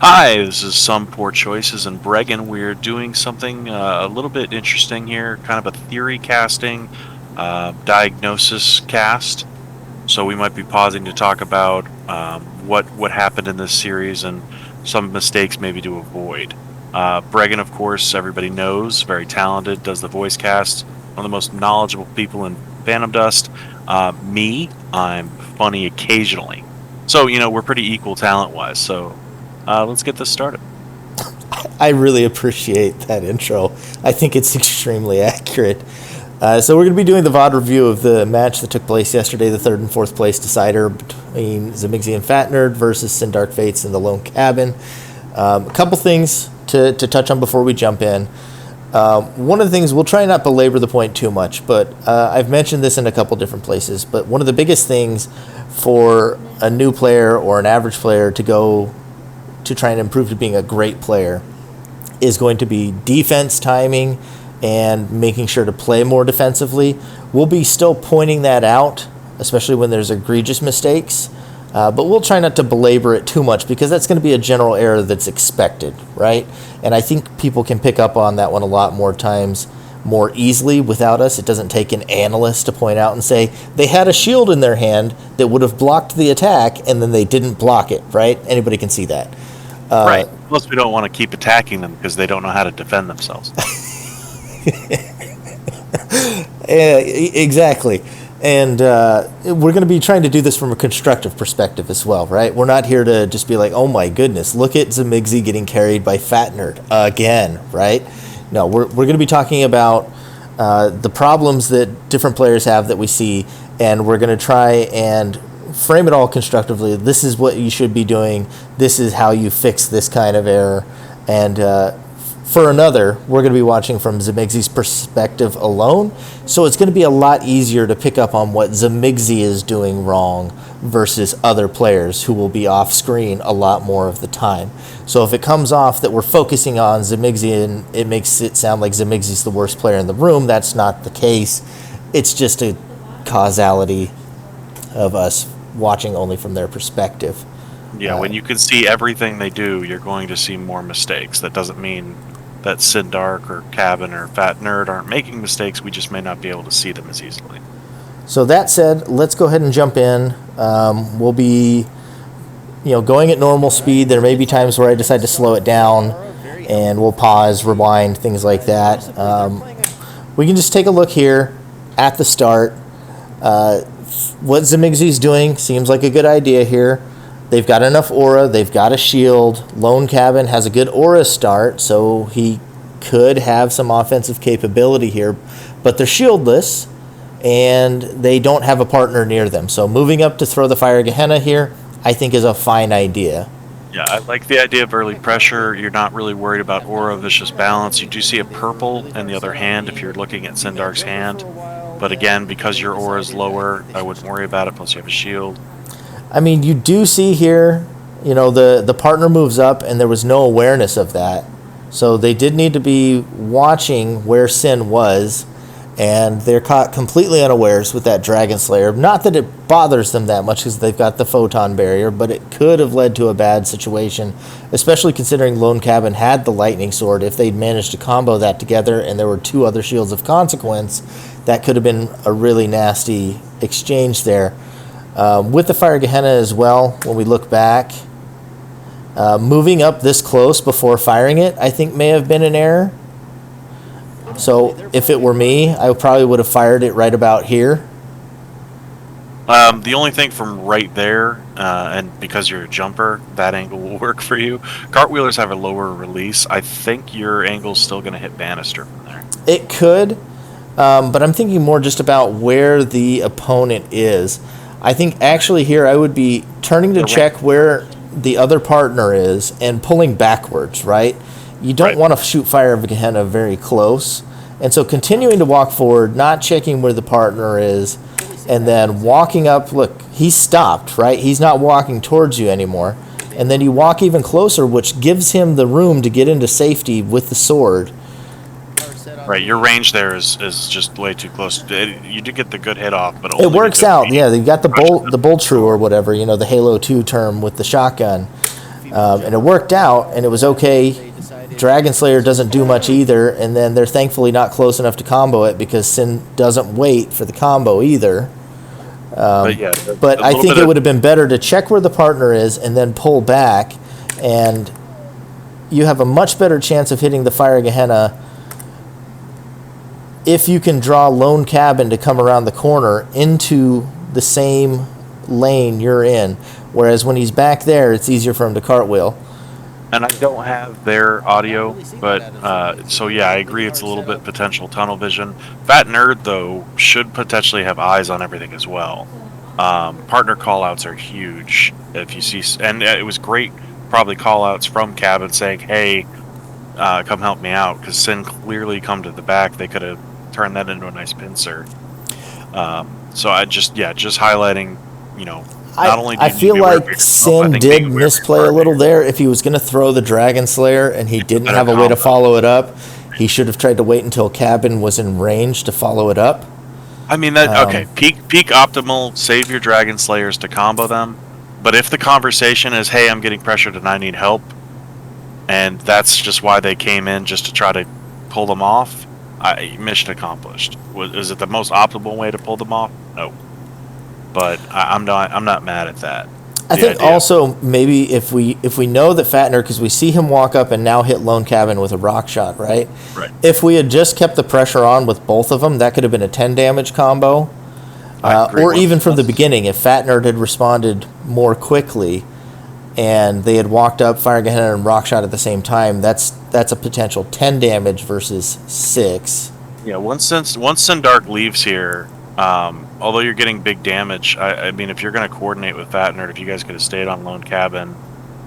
Hi, this is SomePoorChoices and Bregan. We're doing something a little bit interesting here, kind of a theory casting, diagnosis cast. So we might be pausing to talk about what happened in this series and some mistakes maybe to avoid. Bregan, of course, everybody knows, very talented, does the voice cast, one of the most knowledgeable people in Phantom Dust. Me, I'm funny occasionally. So, we're pretty equal talent-wise, so let's get this started. I really appreciate that intro. I think it's extremely accurate. So we're going to be doing the VOD review of the match that took place yesterday, the third and fourth place decider between Zemixy and Fatnerd versus SindarkFatez in the Lone Cabin. A couple things to touch on before we jump in. One of the things, we'll try not to belabor the point too much, but I've mentioned this in a couple different places, but one of the biggest things for a new player or an average player to go to try and improve to being a great player is going to be defense timing and making sure to play more defensively. We'll be still pointing that out, especially when there's egregious mistakes, but we'll try not to belabor it too much because that's going to be a general error that's expected, right? And I think people can pick up on that one a lot more times more easily without us. It doesn't take an analyst to point out and say they had a shield in their hand that would have blocked the attack and then they didn't block it, right? Anybody can see that. Right. Plus, we don't want to keep attacking them because they don't know how to defend themselves. Yeah, exactly. And we're going to be trying to do this from a constructive perspective as well, right? We're not here to just be like, oh my goodness, look at Zemixy getting carried by Fatnerd again, right? No, we're going to be talking about the problems that different players have that we see, and we're going to try and frame it all constructively. This is what you should be doing. This is how you fix this kind of error. And for another, we're going to be watching from Zemixy's perspective alone. So it's going to be a lot easier to pick up on what Zemixy is doing wrong versus other players who will be off screen a lot more of the time. So if it comes off that we're focusing on Zemixy and it makes it sound like Zemixy's the worst player in the room, that's not the case. It's just a causality of us watching only from their perspective. Yeah, when you can see everything they do, you're going to see more mistakes. That doesn't mean that Sindark or Cabin or Fatnerd aren't making mistakes. We just may not be able to see them as easily. So that said, let's go ahead and jump in. We'll be, going at normal speed. There may be times where I decide to slow it down, and we'll pause, rewind, things like that. We can just take a look here at the start. What Zemixy's doing seems like a good idea here. They've got enough aura. They've got a shield. Lone Cabin has a good aura start, so he could have some offensive capability here. But they're shieldless, and they don't have a partner near them. So moving up to throw the Fire Gehenna here, I think is a fine idea. Yeah, I like the idea of early pressure. You're not really worried about aura, vicious balance. You do see a purple in the other hand if you're looking at Sindark's hand. But again, because your aura is lower, I wouldn't worry about it, plus you have a shield. I mean, you do see here, the partner moves up, and there was no awareness of that. So they did need to be watching where Sin was, and they're caught completely unawares with that Dragon Slayer. Not that it bothers them that much because they've got the photon barrier, but it could have led to a bad situation, especially considering Lone Cabin had the Lightning Sword. If they'd managed to combo that together and there were two other shields of consequence, that could have been a really nasty exchange there. With the Fire Gehenna as well, when we look back, moving up this close before firing it, I think may have been an error. So if it were me, I probably would have fired it right about here. The only thing from right there, and because you're a jumper, that angle will work for you. Cartwheelers have a lower release. I think your angle's still going to hit banister from there. It could, but I'm thinking more just about where the opponent is. I think actually here I would be turning to check where the other partner is and pulling backwards, right? You don't want to shoot Fire of Gehenna very close. And so continuing to walk forward, not checking where the partner is, and then walking up. Look, he's stopped, right? He's not walking towards you anymore. And then you walk even closer, which gives him the room to get into safety with the sword. Right, your range there is just way too close. You did get the good hit off, but it works out. Yeah, they got the bolt true or whatever, the Halo 2 term with the shotgun. And it worked out, and it was okay. Dragon Slayer doesn't do much either, and then they're thankfully not close enough to combo it because Sin doesn't wait for the combo either. But I think it would have been better to check where the partner is and then pull back, and you have a much better chance of hitting the Fire Gehenna if you can draw Lone Cabin to come around the corner into the same lane you're in. Whereas when he's back there, it's easier for him to cartwheel. And I don't have their audio, but so yeah, I agree. It's a little bit potential tunnel vision. Fatnerd, though, should potentially have eyes on everything as well. Partner callouts are huge. If you see, and it was great, probably callouts from Cabin saying, "Hey, come help me out," because Sin clearly come to the back. They could have turned that into a nice pincer. So I just highlighting, not only do I you feel need to be aware of like yourself, I Sin think did being aware of your misplay a little partner. there. If he was going to throw the Dragon Slayer and he didn't have a way to follow it up, he should have tried to wait until Cabin was in range to follow it up. I mean, okay, peak optimal, save your Dragon Slayers to combo them. But if the conversation is, hey, I'm getting pressured and I need help, and that's just why they came in, just to try to pull them off, mission accomplished. Is it the most optimal way to pull them off? No. But I'm not mad at that. I think also maybe if we know that Fatnerd, because we see him walk up and now hit Lone Cabin with a rock shot, right? Right. If we had just kept the pressure on with both of them, that could have been a 10 damage combo. Or even from the beginning, if Fatnerd had responded more quickly and they had walked up, Fire Gehenna and rock shot at the same time, that's a potential 10 damage versus 6. Yeah, once Sindark leaves here, although you're getting big damage, I mean, if you're going to coordinate with Fatnerd, if you guys could have stayed on Lone Cabin,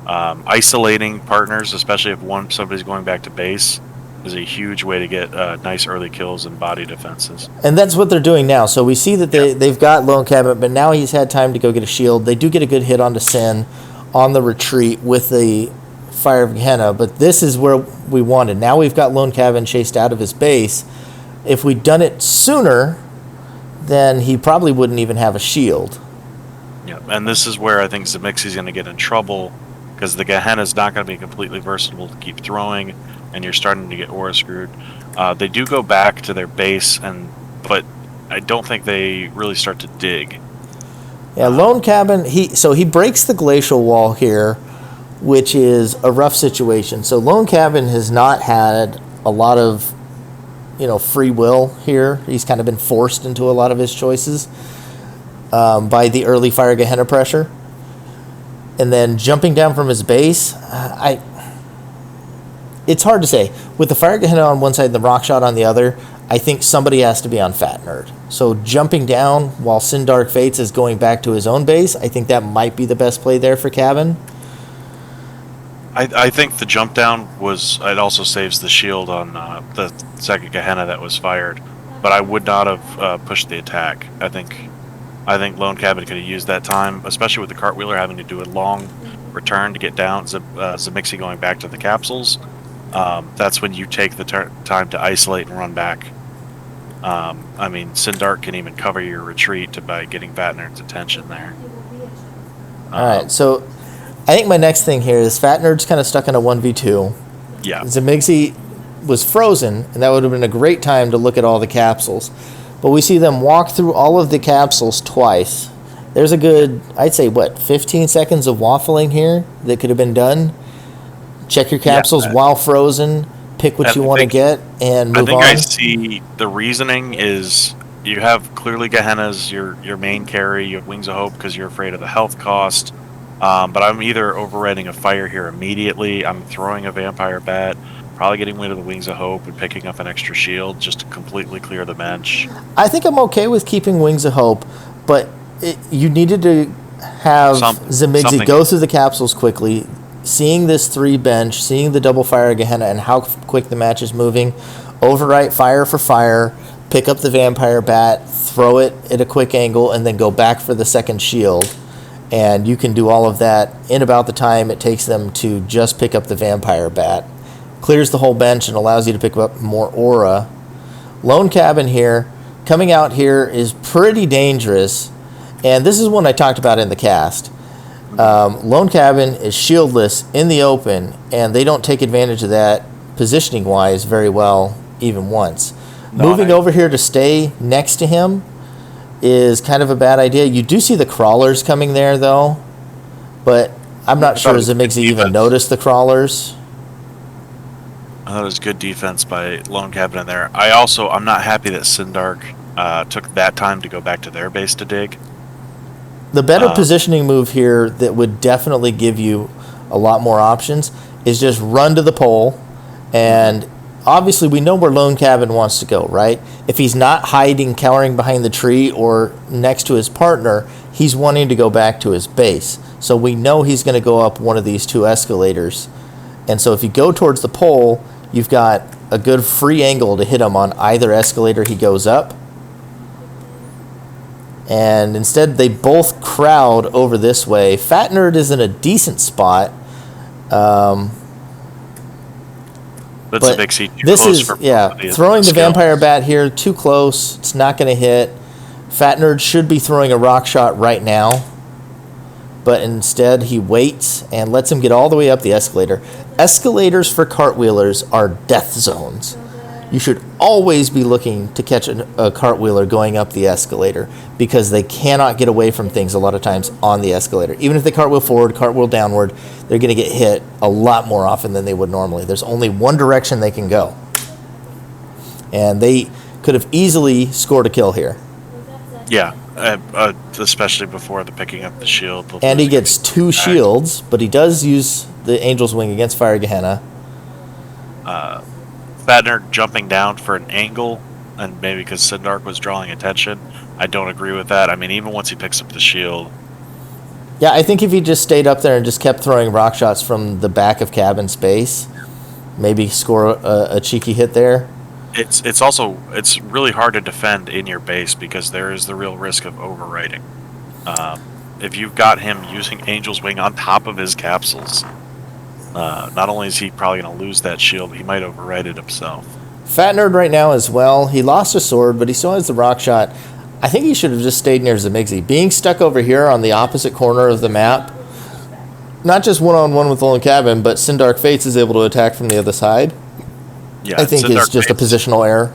isolating partners, especially if somebody's going back to base, is a huge way to get nice early kills and body defenses. And that's what they're doing now. So we see that they've got Lone Cabin, but now he's had time to go get a shield. They do get a good hit onto Sin on the retreat with the Fire of Gehenna, but this is where we wanted. Now we've got Lone Cabin chased out of his base. If we'd done it sooner, then he probably wouldn't even have a shield. Yeah, and this is where I think Zemixy's going to get in trouble, because the Gehenna's not going to be completely versatile to keep throwing, and you're starting to get aura screwed. They do go back to their base, but I don't think they really start to dig. Yeah, Lone Cabin, he breaks the glacial wall here, which is a rough situation. So Lone Cabin has not had a lot of free will here. He's kind of been forced into a lot of his choices by the early Fire Gehenna pressure. And then jumping down from his base, it's hard to say. With the Fire Gehenna on one side and the rock shot on the other, I think somebody has to be on Fatnerd. So jumping down while SindarkFatez is going back to his own base, I think that might be the best play there for Cabin. I think the jump down it also saves the shield on the second Gehenna that was fired, but I would not have pushed the attack. I think Lone Cabin could have used that time, especially with the cartwheeler having to do a long return to get down. Zemixy going back to the capsules. That's when you take the time to isolate and run back. I mean, Sindark can even cover your retreat by getting Fatnerd's attention there. All right, so I think my next thing here is Fatnerd's kind of stuck in a 1v2. Yeah. Zemixy was frozen, and that would have been a great time to look at all the capsules. But we see them walk through all of the capsules twice. There's a good, I'd say, 15 seconds of waffling here that could have been done. Check your capsules while frozen, pick what you want to get, and move on. I see the reasoning is you have clearly Gehenna's your main carry, you have Wings of Hope because you're afraid of the health cost. But I'm either overriding a fire here immediately, I'm throwing a Vampire Bat, probably getting rid of the Wings of Hope and picking up an extra shield just to completely clear the bench. I think I'm okay with keeping Wings of Hope, but you needed to have Zemixy go through the capsules quickly, seeing this 3 bench, seeing the double Fire Gehenna and how quick the match is moving, overwrite fire for fire, pick up the Vampire Bat, throw it at a quick angle, and then go back for the second shield. And you can do all of that in about the time it takes them to just pick up the Vampire Bat. Clears the whole bench and allows you to pick up more aura. Lone Cabin here, coming out here is pretty dangerous. And this is one I talked about in the cast. Lone Cabin is shieldless in the open, and they don't take advantage of that positioning-wise very well even once. Moving over here to stay next to him is kind of a bad idea. You do see the crawlers coming there, though, but I'm not sure Zemixy even noticed the crawlers. I thought it was good defense by Lone Cabin in there. I'm not happy that Sindark took that time to go back to their base to dig. The better positioning move here that would definitely give you a lot more options is just run to the pole, and obviously we know where Lone Cabin wants to go, right? If he's not hiding, cowering behind the tree or next to his partner, he's wanting to go back to his base. So we know he's going to go up one of these two escalators. And so if you go towards the pole, you've got a good free angle to hit him on either escalator he goes up. And instead, they both crowd over this way. Fatnerd is in a decent spot. But Zemixy too this close is, for throwing the vampire bat here, too close. It's not going to hit. Fatnerd should be throwing a rock shot right now. But instead, he waits and lets him get all the way up the escalator. Escalators for cartwheelers are death zones. You should always be looking to catch a cartwheeler going up the escalator because they cannot get away from things a lot of times on the escalator. Even if they cartwheel forward, cartwheel downward, they're going to get hit a lot more often than they would normally. There's only one direction they can go. And they could have easily scored a kill here. Yeah, especially before the picking up the shield. And he gets two shields, but he does use the Angel's Wing against Fire Gehenna. Fatnerd jumping down for an angle, and maybe because Sindark was drawing attention. I don't agree with that. I mean, even once he picks up the shield. Yeah, I think if he just stayed up there and just kept throwing rock shots from the back of cabin space, maybe score a cheeky hit there. It's really hard to defend in your base because there is the real risk of overwriting. If you've got him using Angel's Wing on top of his capsules, not only is he probably going to lose that shield, he might overwrite it himself. Fatnerd right now as well. He lost a sword, but he still has the rock shot. I think he should have just stayed near Zemixy. Being stuck over here on the opposite corner of the map, not just one-on-one with Lone Cabin, but SindarkFatez is able to attack from the other side. Yeah, I think it's just a positional error.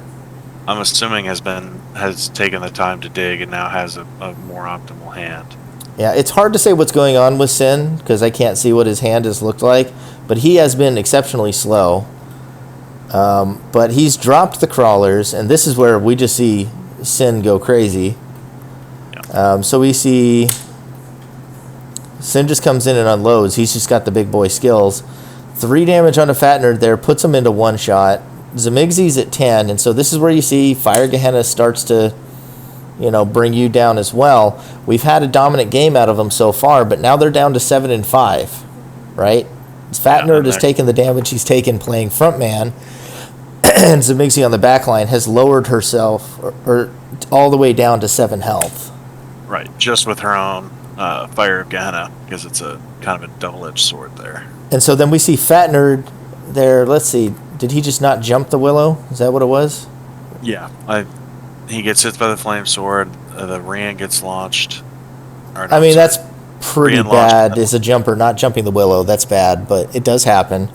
I'm assuming has taken the time to dig and now has a more optimal hand. Yeah, it's hard to say what's going on with Sin because I can't see what his hand has looked like, but he has been exceptionally slow. But he's dropped the crawlers, and this is where we just see Sin go crazy. Yeah. So we see Sin just comes in and unloads. He's just got the big boy skills. 3 damage on a Fatnerd there, puts him into one shot. Zemixy's at 10, and so this is where you see Fire Gehenna starts to, bring you down as well. We've had a dominant game out of them so far, but now they're down to 7 and 5, right? Fatnerd has taken the damage he's taken playing frontman, and Zemixy on the back line has lowered herself or all the way down to 7 health. Right, just with her own Fire of Gehenna, because it's a kind of a double-edged sword there. And so then we see Fatnerd there. Let's see, did he just not jump the willow? Is that what it was? Yeah, he gets hit by the flame sword. The Ran gets launched. That's pretty bad as a jumper, not jumping the willow. That's bad, but it does happen.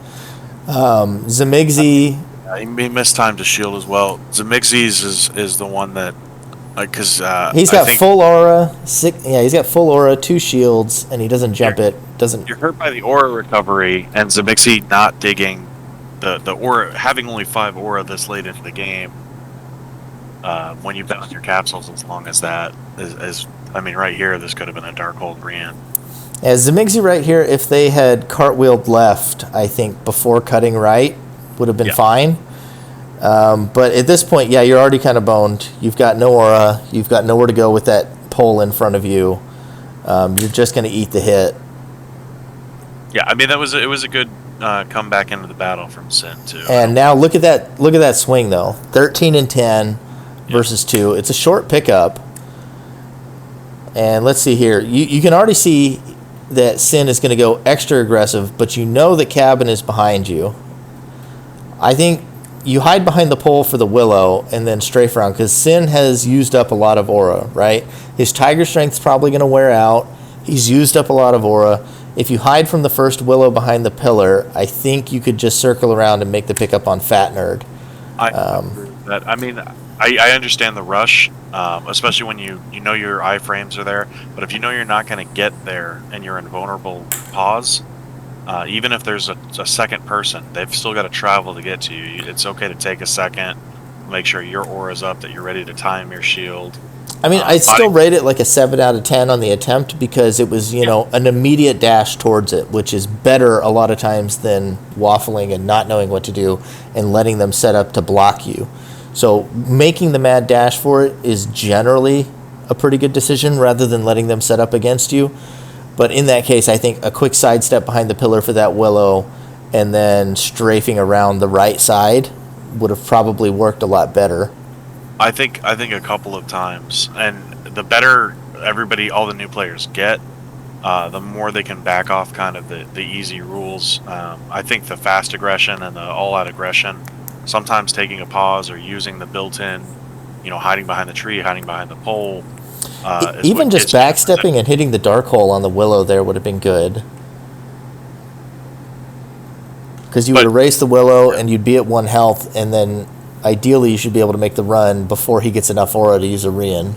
Zemixy. He mistimed his shield as well. Zemixy's is the one that, because he's got full aura. He's got full aura, 2 shields, and he doesn't jump it. You're hurt by the aura recovery, and Zemixy not digging the aura, having only 5 aura this late into the game. When you've been on your capsules as long as that is right here, this could have been a Darkhold Ran. As Zemixy right here, if they had cartwheeled left, I think before cutting right would have been fine. But at this point, you're already kind of boned. You've got no aura. You've got nowhere to go with that pole in front of you. You're just going to eat the hit. Yeah, it was a good comeback into the battle from Sin too. And now look at that swing though. 13 and 10 versus 2. It's a short pickup. And let's see here. You can already see that Sin is going to go extra aggressive, but you know that Cabin is behind you. I think you hide behind the pole for the willow and then strafe around because Sin has used up a lot of aura, right? His Tiger Strength's probably going to wear out. He's used up a lot of aura. If you hide from the first willow behind the pillar, I think you could just circle around and make the pickup on Fatnerd. I agree with that. I mean, I understand the rush, especially when you know your iframes are there. But if you know you're not going to get there and you're in vulnerable pause, even if there's a second person, they've still got to travel to get to you. It's okay to take a second, make sure your aura's up, that you're ready to time your shield. I mean, I'd still rate it like a 7 out of 10 on the attempt because it was, an immediate dash towards it, which is better a lot of times than waffling and not knowing what to do and letting them set up to block you. So making the mad dash for it is generally a pretty good decision rather than letting them set up against you. But in that case, I think a quick sidestep behind the pillar for that willow and then strafing around the right side would have probably worked a lot better. I think a couple of times, and the better all the new players get, the more they can back off kind of the easy rules. I think the fast aggression and the all-out aggression, sometimes taking a pause or using the built-in, hiding behind the tree, hiding behind the pole. Even just backstepping and hitting the dark hole on the willow there would have been good. Because you would erase the willow and you'd be at 1 health, and then ideally you should be able to make the run before he gets enough aura to use a Rian.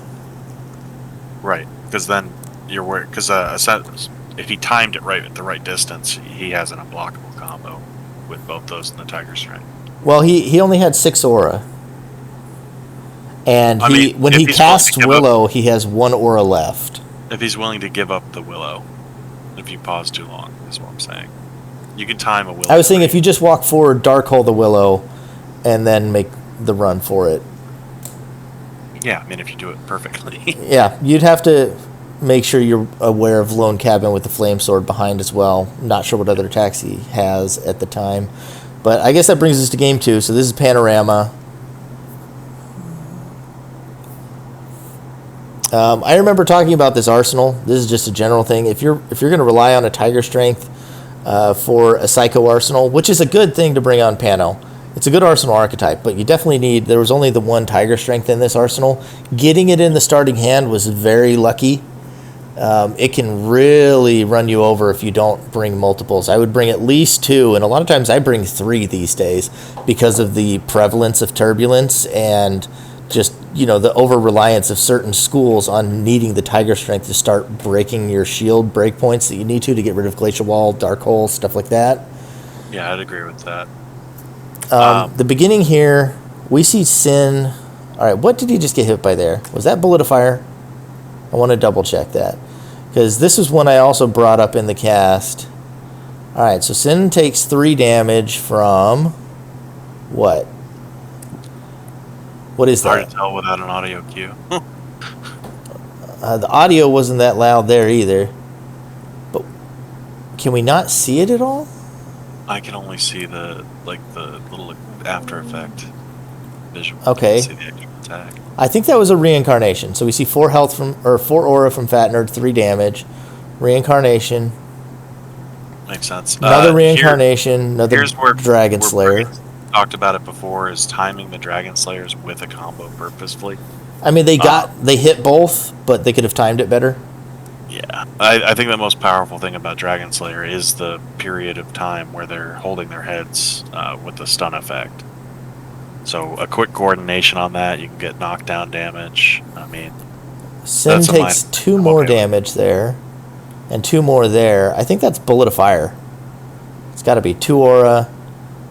Right, because then you're worried. Because if he timed it right at the right distance, he has an unblockable combo with both those in the Tiger Strength. Well, he only had 6 aura. And when he casts Willow, he has 1 aura left. If he's willing to give up the Willow, if you pause too long, is what I'm saying. You can time a Willow. I was saying if you just walk forward, dark hole the Willow, and then make the run for it. Yeah, I mean, if you do it perfectly. Yeah, you'd have to make sure you're aware of Lone Cabin with the Flame Sword behind as well. Not sure what other attacks he has at the time. But I guess that brings us to game 2. So this is Panorama. I remember talking about this arsenal. This is just a general thing. If you're going to rely on a Tiger Strength for a Psycho arsenal, which is a good thing to bring on Pano. It's a good arsenal archetype, but you definitely need... There was only the 1 Tiger Strength in this arsenal. Getting it in the starting hand was very lucky. It can really run you over if you don't bring multiples. I would bring at least 2, and a lot of times I bring 3 these days because of the prevalence of turbulence and just, the over-reliance of certain schools on needing the Tiger Strength to start breaking your shield breakpoints that you need to get rid of Glacial Wall, Dark Hole, stuff like that. Yeah, I'd agree with that. The beginning here, we see Sin. All right, what did he just get hit by there? Was that Bullet of Fire? I want to double-check that. Because this is one I also brought up in the cast. All right, so Sin takes 3 damage from... what? What is that? Hard to tell without an audio cue. The audio wasn't that loud there either. But can we not see it at all? I can only see the little After Effect visual. Okay. I can see the actual attack. I think that was a reincarnation. So we see 4 aura from Fatnerd, 3 damage. Reincarnation. Makes sense. Another reincarnation, another Dragon Slayer. Talked about it before, is timing the Dragon Slayers with a combo purposefully. I mean, they hit both, but they could have timed it better. Yeah, I think the most powerful thing about Dragon Slayer is the period of time where they're holding their heads with the stun effect. So a quick coordination on that, you can get knockdown damage. I mean, Sin takes 2 more damage there, and 2 more there. I think that's Bullet of Fire. It's got to be 2 aura,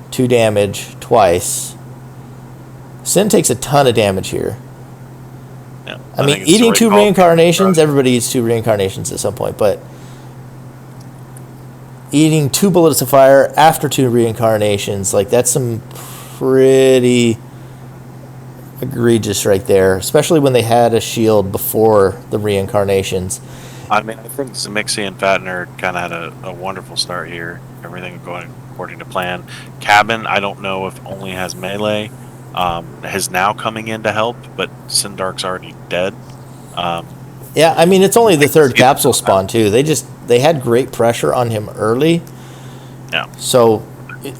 2 damage twice. Sin takes a ton of damage here. Yeah, I mean, eating 2 reincarnations, everybody eats 2 reincarnations at some point, but eating 2 bullets of fire after 2 reincarnations, that's some pretty egregious right there, especially when they had a shield before the reincarnations. I mean, I think Zemixy and Fatnerd kind of had a wonderful start here. Everything going according to plan. Cabin, I don't know if only has melee. Is now coming in to help, but Sindark's already dead. Yeah, I mean, it's only the 3rd capsule spawn, too. They had great pressure on him early. Yeah. So,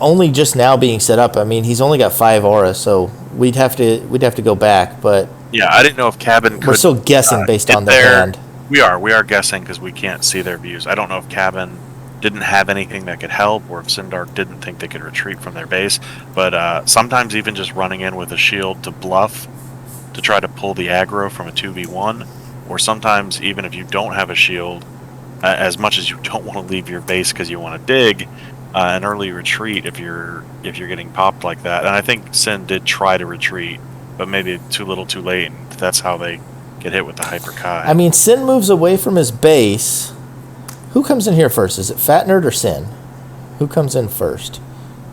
only just now being set up, I mean, he's only got 5 aura, so we'd have to go back, but... Yeah, I didn't know if Cabin could... We're still guessing based on the hand. We are guessing because we can't see their views. I don't know if Cabin didn't have anything that could help, or if Sindark didn't think they could retreat from their base. But sometimes even just running in with a shield to bluff, to try to pull the aggro from a 2v1, or sometimes even if you don't have a shield, as much as you don't want to leave your base because you want to dig, an early retreat if you're getting popped like that. And I think Sin did try to retreat, but maybe too little too late, and that's how they get hit with the Hyper Kai. I mean, Sin moves away from his base. Who comes in here first? Is it Fatnerd or Sin? Who comes in first?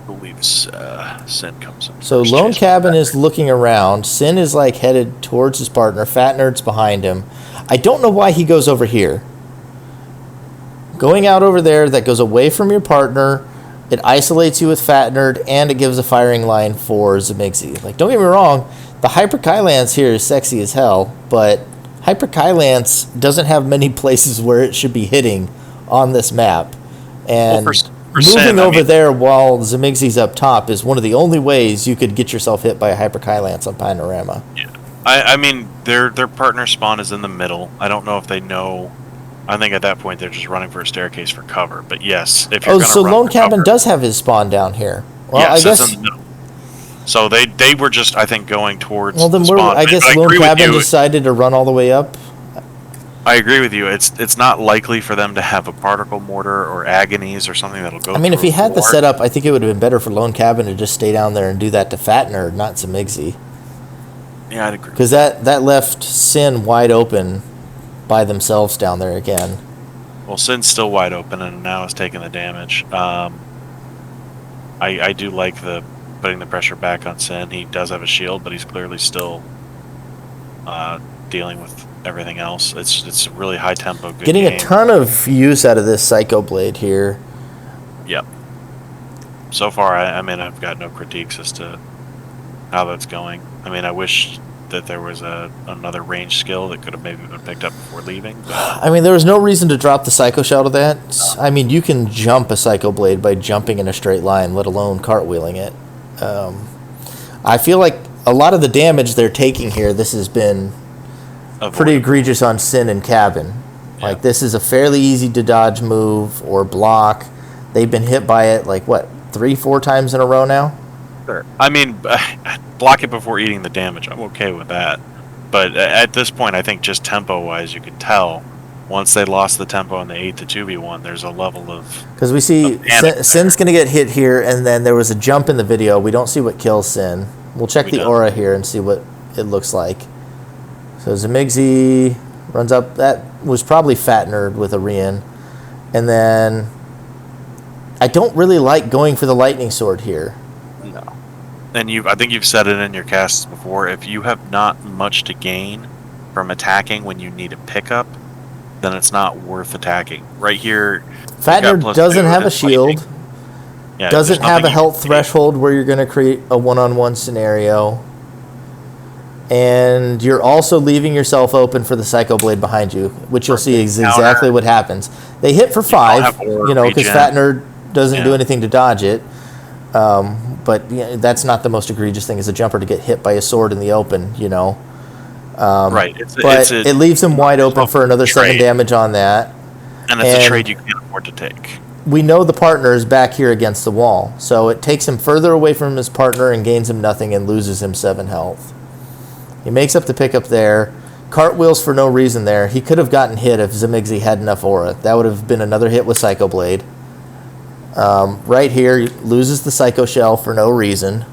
I believe Sin comes in So first. Lone Jason Cabin Patrick. is looking around. Sin is like headed towards his partner. Fatnerd's behind him. I don't know why he goes over here. Going out over there, that goes away from your partner. It isolates you with Fatnerd, and it gives a firing line for Zemixy. Like, don't get me wrong, the Hyper Kai Lance here is sexy as hell, but Hyper Kai Lance doesn't have many places where it should be hitting on this map. And for moving Sin, over there while Zemixy's up top is one of the only ways you could get yourself hit by a Hyper Kai Lance on Panorama. Yeah. I mean, their partner spawn is in the middle. I don't know if they know. I think at that point they're just running for a staircase for cover. But yes, if you're Oh, going to so run Lone for Cabin cover, does have his spawn down here. Well, yes, I it's guess. in the middle. So they were just, I think, going towards Well, then the spawn. I guess But I Lone agree with Cabin you. decided to run all the way up. I agree with you. It's not likely for them to have a particle mortar or agonies or something that'll go. I mean, if through he had the floor. setup, I think it would have been better for Lone Cabin to just stay down there and do that to Fatnerd, not Zemixy. Yeah, I'd agree. Because that left Sin wide open by themselves down there again. Well, Sin's still wide open and now is taking the damage. I do like the putting the pressure back on Sin. He does have a shield, but he's clearly still dealing with everything else. It's really high tempo. Good Getting game. a ton of use out of this Psycho Blade here. Yep. So far, I mean, I've got no critiques as to how that's going. I mean, I wish that there was another range skill that could have maybe been picked up before leaving. But I mean, there was no reason to drop the Psycho Shell to that. I mean, you can jump a Psycho Blade by jumping in a straight line, let alone cartwheeling it. I feel like a lot of the damage they're taking here, this has been pretty egregious on Sin and Cabin. Like, this is a fairly easy to dodge move or block. They've been hit by it, like, what, 3-4 times in a row now? Sure. I mean, block it before eating the damage. I'm okay with that. But at this point, I think just tempo-wise, you could tell once they lost the tempo and they ate the 2v1, there's a level of... Because we see Sin's going to get hit here, and then there was a jump in the video. We don't see what kills Sin. We'll check the aura here and see what it looks like. So Zemixy runs up. That was probably Fatnerd with a Rian. And then I don't really like going for the lightning sword here. No. And I think you've said it in your casts before, if you have not much to gain from attacking when you need a pickup, then it's not worth attacking. Right here, Fatnerd doesn't have a shield. Yeah, Doesn't have a health threshold where you're going to create a one-on-one scenario. And you're also leaving yourself open for the Psycho Blade behind you, which you'll see is exactly what happens. They hit for 5, because Fatnerd doesn't do anything to dodge it. But that's not the most egregious thing as a jumper to get hit by a sword in the open, Right. It leaves him wide open for another 7 damage on that. And it's a trade you can't afford to take. We know the partner is back here against the wall, so it takes him further away from his partner and gains him nothing and loses him 7 health. He makes up the pickup there. Cartwheels for no reason there. He could have gotten hit if Zemixy had enough aura. That would have been another hit with Psycho Blade. Right here, he loses the Psycho Shell for no reason.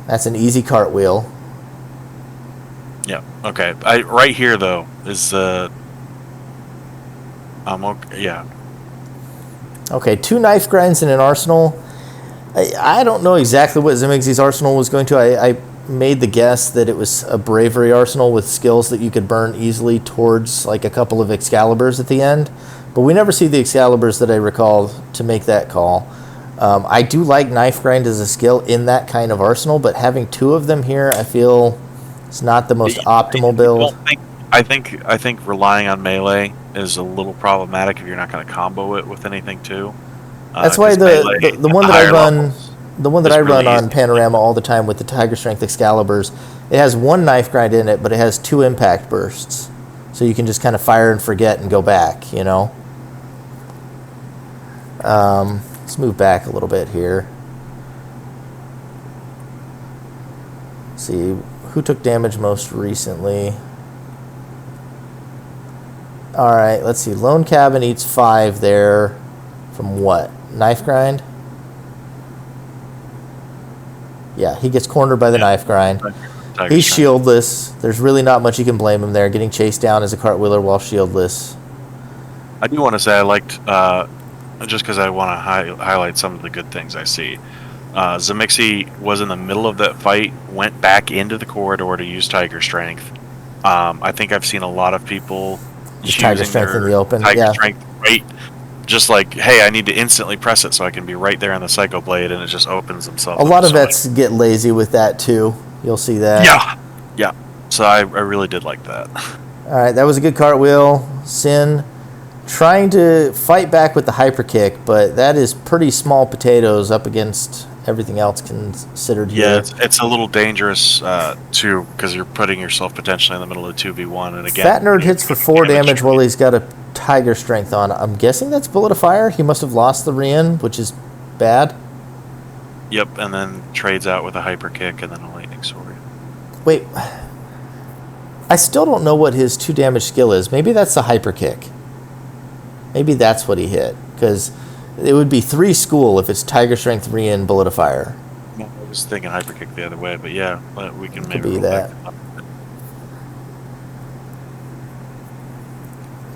That's an easy cartwheel. Yeah. Okay. Right here though is yeah. Okay, 2 knife grinds in an arsenal. I don't know exactly what Zemixy's arsenal was going to. I made the guess that it was a bravery arsenal with skills that you could burn easily towards like a couple of Excaliburs at the end. But we never see the Excaliburs that I recall to make that call. I do like knife grind as a skill in that kind of arsenal, but having 2 of them here, I feel it's not the most optimal build. I think relying on melee is a little problematic if you're not going to combo it with anything too. That's why the one that I run on Panorama all the time with the Tiger Strength Excaliburs, it has 1 knife grind in it, but it has 2 impact bursts. So So you can just kind of fire and forget and go back, you know. Let's move back a little bit here. See who took damage most recently. All right, let's see. Lone Cabin eats 5 there from what? Knife grind? Yeah, he gets cornered by the knife grind. He's shieldless. There's really not much you can blame him there. Getting chased down as a cartwheeler while shieldless. I do want to say I liked, just because I want to highlight some of the good things I see. Zemixy was in the middle of that fight, went back into the corridor to use Tiger Strength. I think I've seen a lot of people Just Tiger Strength in the open. Tiger Strength, right? Just like, hey, I need to instantly press it so I can be right there on the Psycho Blade, and it just opens himself. A lot of vets get lazy with that too. You'll see that. Yeah. So I really did like that. All right, that was a good cartwheel. Sin trying to fight back with the hyper kick, but that is pretty small potatoes up against everything else considered here. Yeah, it's a little dangerous too, because you're putting yourself potentially in the middle of 2v1. And again, Fatnerd hits for 4 damage while he's got a Tiger Strength on. I'm guessing that's Bullet of Fire. He must have lost the Rien, which is bad. Yep, and then trades out with a hyper kick and then a lightning sword. Wait, I still don't know what his 2 damage skill is. Maybe that's the hyper kick. Maybe that's what he hit, because it would be 3 school if it's Tiger Strength, Rien, Bullet of Fire. I was thinking hyper kick the other way, but yeah, we can maybe be roll that. back.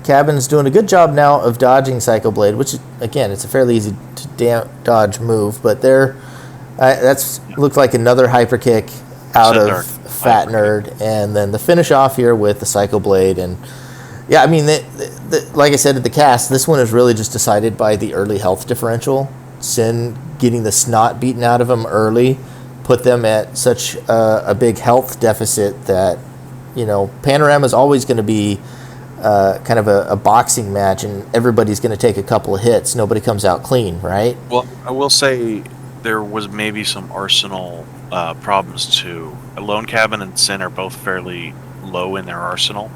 Cabin's doing a good job now of dodging Psycho Blade, which, again, it's a fairly easy to dodge move, but that's looked like another hyper kick out of Fatnerd, and then the finish off here with the Psycho Blade. And yeah, I mean, like I said at the cast, this one is really just decided by the early health differential. Sin getting the snot beaten out of him early put them at such a big health deficit that, you know, Panorama is always going to be kind of a boxing match, and everybody's going to take a couple of hits. Nobody comes out clean, right? Well, I will say there was maybe some arsenal problems too. Lone Cabin and Sin are both fairly low in their arsenal,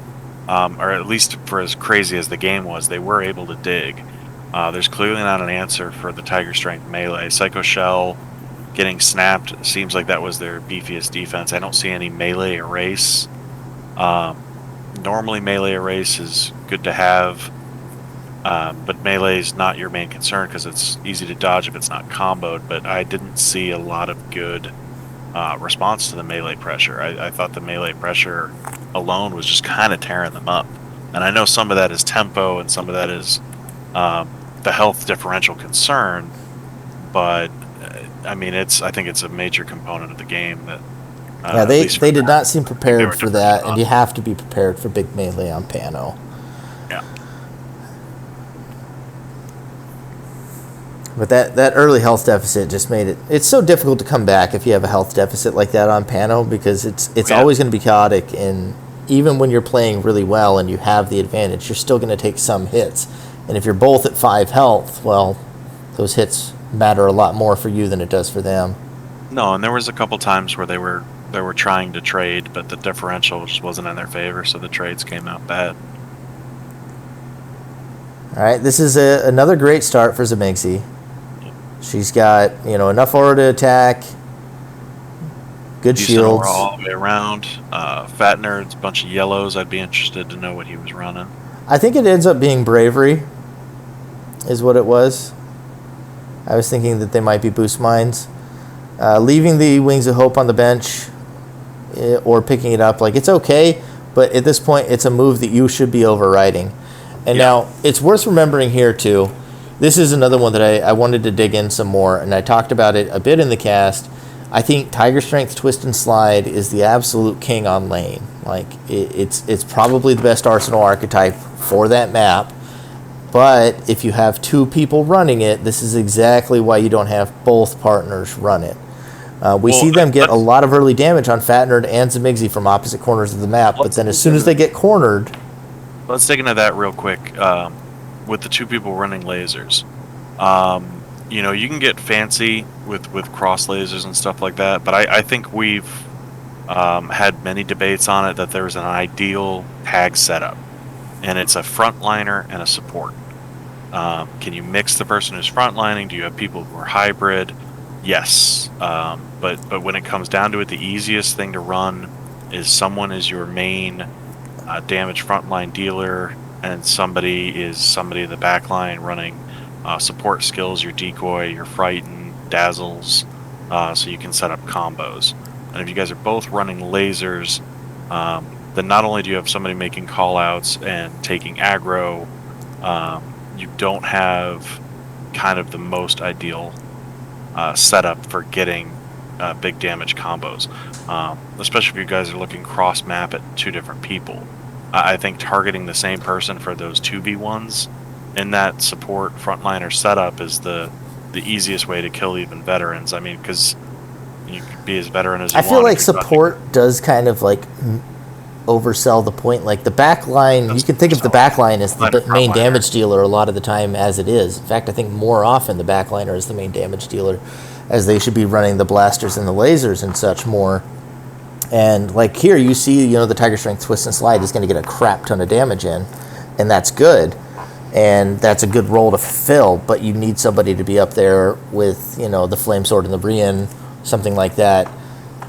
or at least for as crazy as the game was, they were able to dig. There's clearly not an answer for the Tiger Strength melee. Psycho Shell getting snapped seems like that was their beefiest defense. I don't see any melee erase. Normally melee erase is good to have, but melee is not your main concern because it's easy to dodge if it's not comboed, but I didn't see a lot of good response to the melee pressure. I thought the melee pressure alone was just kind of tearing them up, and I know some of that is tempo and some of that is the health differential concern, but I mean, I think it's a major component of the game that yeah, they did not seem prepared for that, and you have to be prepared for big melee on Pano. Yeah. But that early health deficit just made it's so difficult to come back if you have a health deficit like that on Pano, because it's always going to be chaotic, and even when you're playing really well and you have the advantage, you're still going to take some hits. And if you're both at 5 health, well, those hits matter a lot more for you than it does for them. No, and there was a couple times where they were trying to trade, but the differential just wasn't in their favor, so the trades came out bad. All right, this is another great start for Zemixy. She's got, enough aura to attack, good shields all the way around. Fatnerd's a bunch of yellows. I'd be interested to know what he was running. I think it ends up being bravery, is what it was. I was thinking that they might be boost mines. Leaving the Wings of Hope on the bench or picking it up, it's okay, but at this point, it's a move that you should be overriding. And now, it's worth remembering here, too, this is another one that I wanted to dig in some more, and I talked about it a bit in the cast. I think Tiger Strength Twist and Slide is the absolute king on lane. It's probably the best arsenal archetype for that map. But if you have 2 people running it, this is exactly why you don't have both partners run it. We see them get a lot of early damage on Fatnerd and Zemixy from opposite corners of the map, but then as soon as they get cornered... Let's dig into that real quick. With the 2 people running lasers, you can get fancy with cross lasers and stuff like that, but I think we've had many debates on it that there's an ideal tag setup. and it's a frontliner and a support. Can you mix the person who's frontlining? Do you have people who are hybrid? Yes, but when it comes down to it, the easiest thing to run is someone is your main damage frontline dealer, and somebody in the backline running support skills, your decoy, your frighten, dazzles, so you can set up combos. And if you guys are both running lasers, then not only do you have somebody making callouts and taking aggro, you don't have kind of the most ideal setup for getting big damage combos, especially if you guys are looking cross map at two different people. I think targeting the same person for those 2v1s in that support frontliner setup is the easiest way to kill even veterans. I mean, because you can be as veteran as you I want. feel like support does kind of like oversell the point. Like the back line, you can think of the back line as the main damage dealer a lot of the time as it is. In fact, I think more often the back liner is the main damage dealer, as they should be running the blasters and the lasers and such more. And like here, you see, the Tiger Strength Twist and Slide is going to get a crap ton of damage in, and that's good. And that's a good role to fulfill, but you need somebody to be up there with, the Flame Sword and the Brienne, something like that,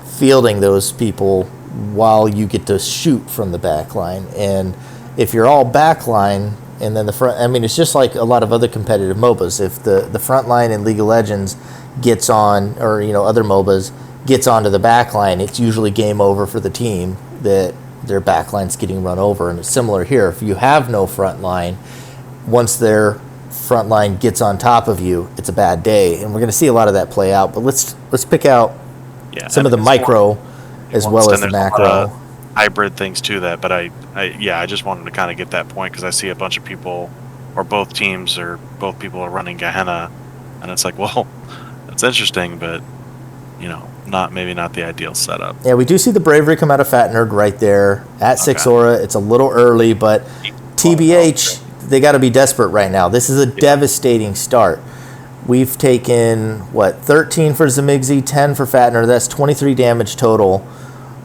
fielding those people while you get to shoot from the back line. And if you're all back line and then the front, I mean, it's just like a lot of other competitive MOBAs. If the front line in League of Legends gets on, or, other MOBAs gets onto the back line, it's usually game over for the team that their back line's getting run over. And it's similar here. If you have no front line, once their front line gets on top of you, it's a bad day. And we're going to see a lot of that play out. But let's pick out some of the micro as well as the macro. Hybrid things to that, but I just wanted to kind of get that point because I see a bunch of people, or both teams, or both people are running Gehenna, and it's like, well, that's interesting, but maybe not the ideal setup. Yeah, we do see the Bravery come out of Fatnerd right there at 6 Aura. It's a little early, but TBH, they got to be desperate right now. This is a devastating start. We've taken, 13 for Zemixy, 10 for Fatnerd. That's 23 damage total,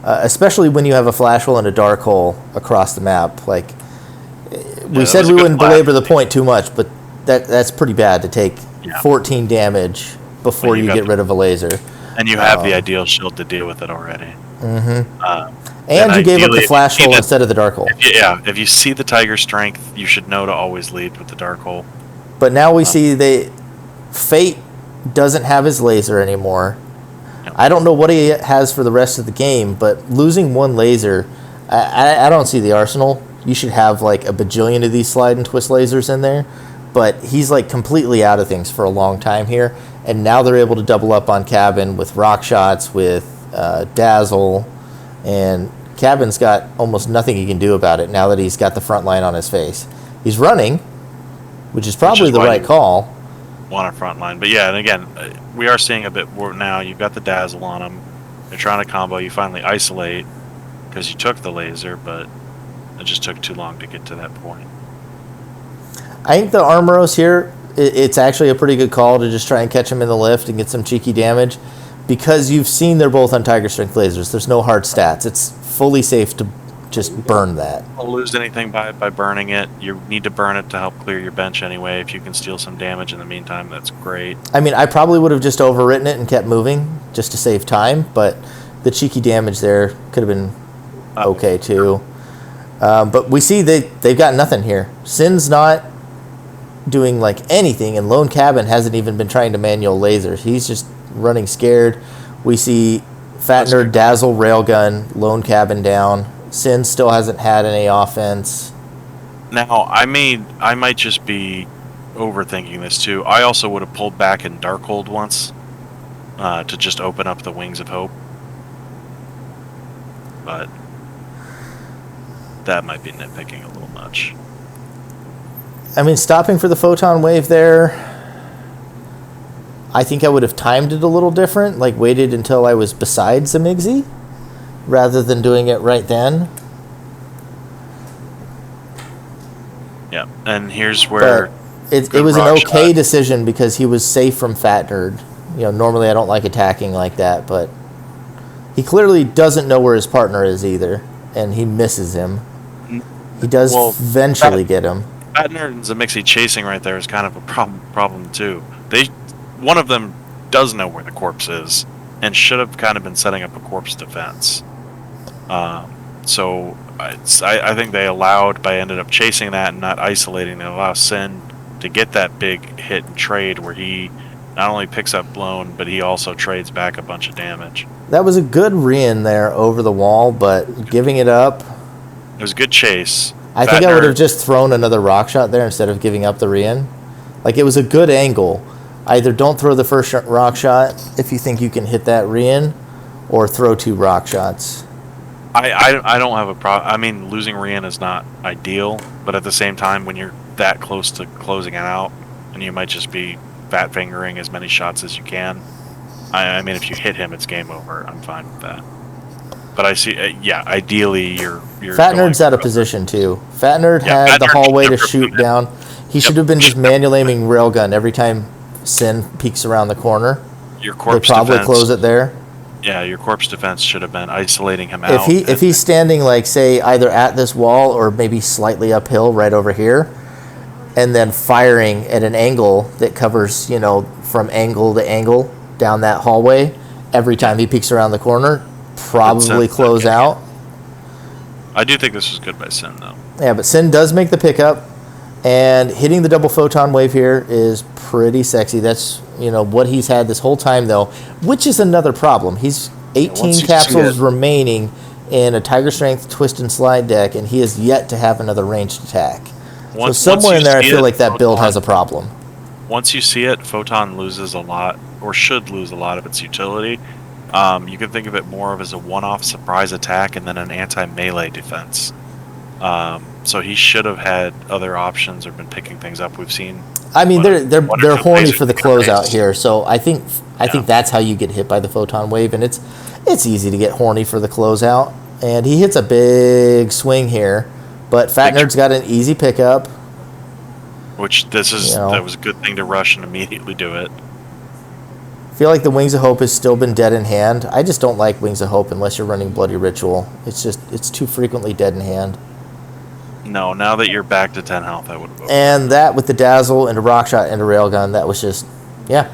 especially when you have a flash hole and a dark hole across the map. Like, we said we wouldn't belabor the point too much, but that's pretty bad to take 14 damage before you get rid of a laser. And you have the ideal shield to deal with it already. Mm-hmm. And you gave up the flash hole instead of the dark hole. If you see the Tiger Strength, you should know to always lead with the dark hole. But now we see Fate doesn't have his laser anymore. Yep. I don't know what he has for the rest of the game, but losing one laser, I don't see the arsenal. You should have like a bajillion of these slide and twist lasers in there. But he's like completely out of things for a long time here. And now they're able to double up on Cabin with rock shots, with Dazzle. And Cabin's got almost nothing he can do about it now that he's got the front line on his face. He's running, which is probably the right call. Want a front line. But yeah, and again, we are seeing a bit more now. You've got the Dazzle on him. You're trying to combo. You finally isolate because you took the laser, but it just took too long to get to that point. I think the Armoros here, it's actually a pretty good call to just try and catch him in the lift and get some cheeky damage, because you've seen they're both on Tiger Strength lasers. There's no hard stats. It's fully safe to just burn that. Don't lose anything by burning it. You need to burn it to help clear your bench anyway. If you can steal some damage in the meantime, that's great. I mean, I probably would have just overwritten it and kept moving just to save time, but the cheeky damage there could have been okay too. But we see they've got nothing here. Sin's not doing like anything, and Lone Cabin hasn't even been trying to manual lasers. He's just running scared. We see Fatnerd, Dazzle, Railgun, Lone Cabin down. Sin still hasn't had any offense. Now, I might just be overthinking this too. I also would have pulled back in Darkhold once to just open up the Wings of Hope. But that might be nitpicking a little much. I mean, stopping for the photon wave there, I think I would have timed it a little different, like waited until I was beside Zemixy rather than doing it right then. Yeah, and here's where it was an okay decision because he was safe from Fatnerd. Normally I don't like attacking like that, but he clearly doesn't know where his partner is either, and he misses him. He does Well, eventually get him. Fatnerd and Zemixy chasing right there is kind of a problem too. One of them does know where the corpse is and should have kind of been setting up a corpse defense. So I think they ended up chasing that and not isolating. They allow Sin to get that big hit and trade where he not only picks up blown, but he also trades back a bunch of damage. That was a good re-in there over the wall, but giving it up. It was a good chase. I think I would have just thrown another rock shot there instead of giving up the re-in. Like, it was a good angle. Either don't throw the first rock shot if you think you can hit that re-in, or throw 2 rock shots. I don't have a problem. I mean, losing re-in is not ideal, but at the same time, when you're that close to closing it out, and you might just be fat fingering as many shots as you can. I mean, if you hit him, it's game over. I'm fine with that. But I see, ideally, you're Fatnerd's out of position too. Fatnerd had the hallway to shoot down. He should have been just manual aiming railgun every time Sin peeks around the corner. Your corpse they probably defense, close it there. Yeah, your corpse defense should have been isolating him out. If he's standing, like, say, either at this wall or maybe slightly uphill right over here, and then firing at an angle that covers, from angle to angle down that hallway every time he peeks around the corner, probably close out. I do think this was good by Sin, though. Yeah, but Sin does make the pickup, and hitting the double photon wave here is pretty sexy. That's, what he's had this whole time, though, which is another problem. He's 18 capsules remaining in a Tiger Strength twist and slide deck, and he has yet to have another ranged attack. So somewhere in there, I feel like that build has a problem. Once you see it, Photon loses a lot, or should lose a lot of its utility. You can think of it more of as a one-off surprise attack and then an anti-melee defense. So he should have had other options or been picking things up. We've seen. I mean, they're horny for the closeout here, so I think that's how you get hit by the photon wave, and it's easy to get horny for the closeout. And he hits a big swing here, but Fatnerd's got an easy pickup. Which that was a good thing to rush and immediately do it. I feel like the Wings of Hope has still been dead in hand. I just don't like Wings of Hope unless you're running Bloody Ritual. It's too frequently dead in hand. No, now that you're back to 10 health, I would have. And that with the Dazzle and a Rock Shot and a Railgun, that was just good.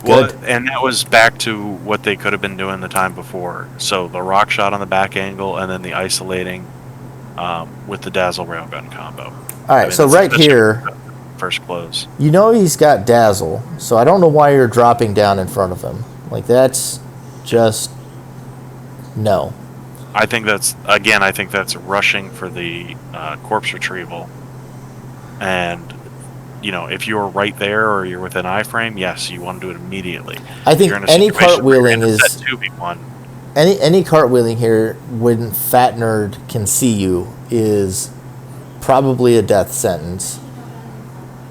Well, and that was back to what they could have been doing the time before. So the Rock Shot on the back angle and then the isolating with the Dazzle Railgun combo. All right, so right here, first close. He's got Dazzle, so I don't know why you're dropping down in front of him. Like, that's just no. I think that's rushing for the corpse retrieval. And, if you're right there or you're within iframe, yes, you want to do it immediately. I think any cartwheeling is... 2v1. Any cartwheeling here when Fatnerd can see you is probably a death sentence.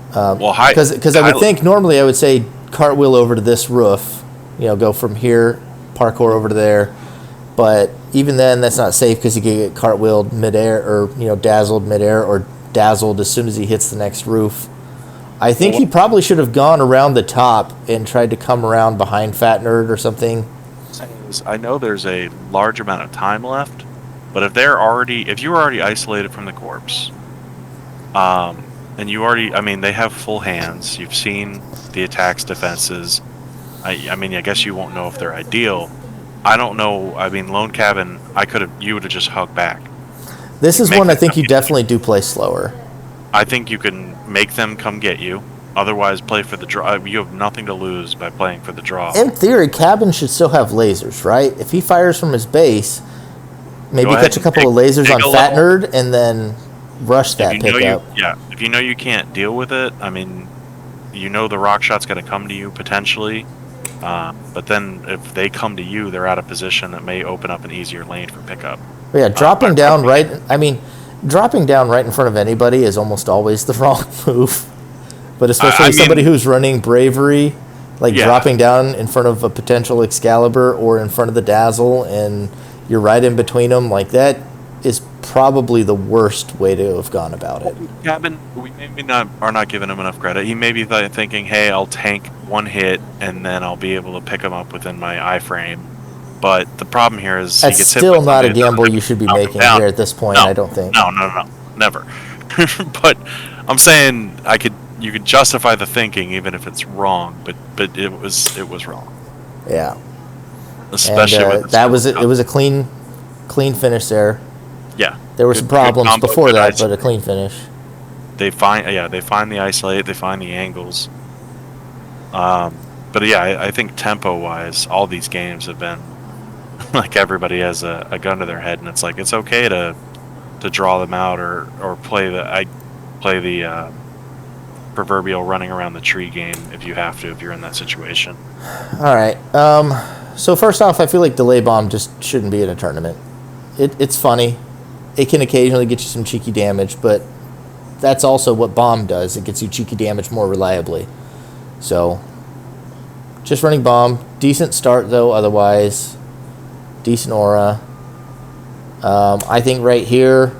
Because I would think normally I would say cartwheel over to this roof, go from here, parkour over to there. But even then, that's not safe because he can get cartwheeled midair or, dazzled midair or dazzled as soon as he hits the next roof. I think he probably should have gone around the top and tried to come around behind Fatnerd or something. I know there's a large amount of time left, but if you're already isolated from the corpse, and they have full hands, you've seen the attacks, defenses. I guess you won't know if they're ideal. I don't know. I mean, Lone Cabin, you would have just hugged back. This is one I think you definitely do play slower. I think you can make them come get you. Otherwise, play for the draw. You have nothing to lose by playing for the draw. In theory, Cabin should still have lasers, right? If he fires from his base, maybe catch a couple of lasers on Fatnerd and then rush that pickup. If you know you can't deal with it, I mean, the rock shot's going to come to you potentially. But then if they come to you, they're out of position. That may open up an easier lane for pickup. But yeah, dropping down right in front of anybody is almost always the wrong move. But especially somebody who's running Bravery, dropping down in front of a potential Excalibur or in front of the Dazzle, and you're right in between them, that is probably the worst way to have gone about it. Cabin, we maybe are not giving him enough credit. He may be thinking, hey, I'll tank one hit, and then I'll be able to pick him up within my iframe. But the problem here is that's still not a gamble you should be making here at this point. I don't think. No. never. But I'm saying you could justify the thinking even if it's wrong, but it was wrong. Yeah. Especially and, with that was it. It was a clean finish there. Yeah. There were some problems combo, before that, isolate. but a clean finish. They find the isolate, they find the angles. But yeah, I think tempo wise, all these games have been like everybody has a gun to their head, and it's like it's okay to draw them out or play the proverbial running around the tree game if you have to, if you're in that situation. All right. So first off, I feel like delay bomb just shouldn't be in a tournament. It's funny. It can occasionally get you some cheeky damage, but that's also what bomb does. It gets you cheeky damage more reliably. So just running bomb. Decent start, though, otherwise. Decent aura. I think right here,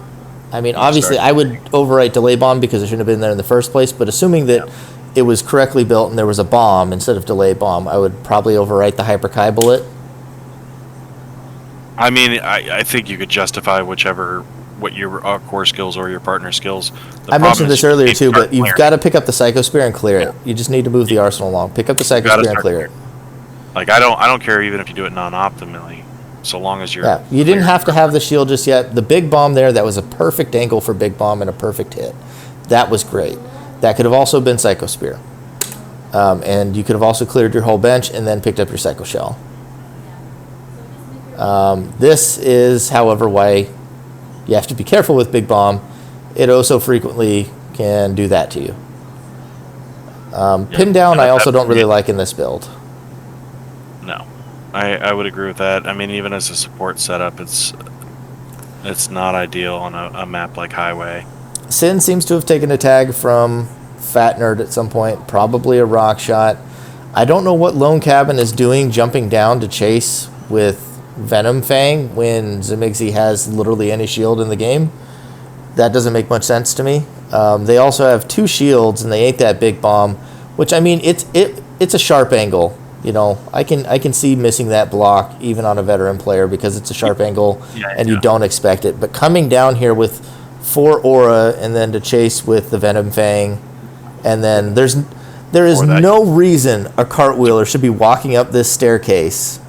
I mean, obviously, I would overwrite delay bomb because it shouldn't have been there in the first place, but assuming that it was correctly built and there was a bomb instead of delay bomb, I would probably overwrite the Hyper Kai bullet. I mean, I think you could justify what your core skills or your partner skills. I mentioned this earlier too, but you've got to pick up the Psycho Spear and clear it. You just need to move the arsenal along. Pick up the Psycho Spear and clear it. Like I don't care even if you do it non-optimally, so long as you're. Yeah, you didn't have to have the shield just yet. The big bomb there, that was a perfect angle for big bomb and a perfect hit. That was great. That could have also been Psycho Spear, and you could have also cleared your whole bench and then picked up your Psycho Shell. This is, however, why you have to be careful with big bomb. It oh so frequently can do that to you. Pin down, I also don't really like in this build. No, I would agree with that. I mean, even as a support setup, it's not ideal on a map like Highway. Sin seems to have taken a tag from Fatnerd at some point, probably a rock shot. I don't know what Lone Cabin is doing, jumping down to chase with Venom Fang when Zemixy has literally any shield in the game. That doesn't make much sense to me. They also have 2 shields and they ate that big bomb, which, I mean, it's a sharp angle. You know, I can see missing that block even on a veteran player because it's a sharp angle and you don't expect it. But coming down here with 4 aura and then to chase with the Venom Fang, and then there is no reason a cartwheeler should be walking up this staircase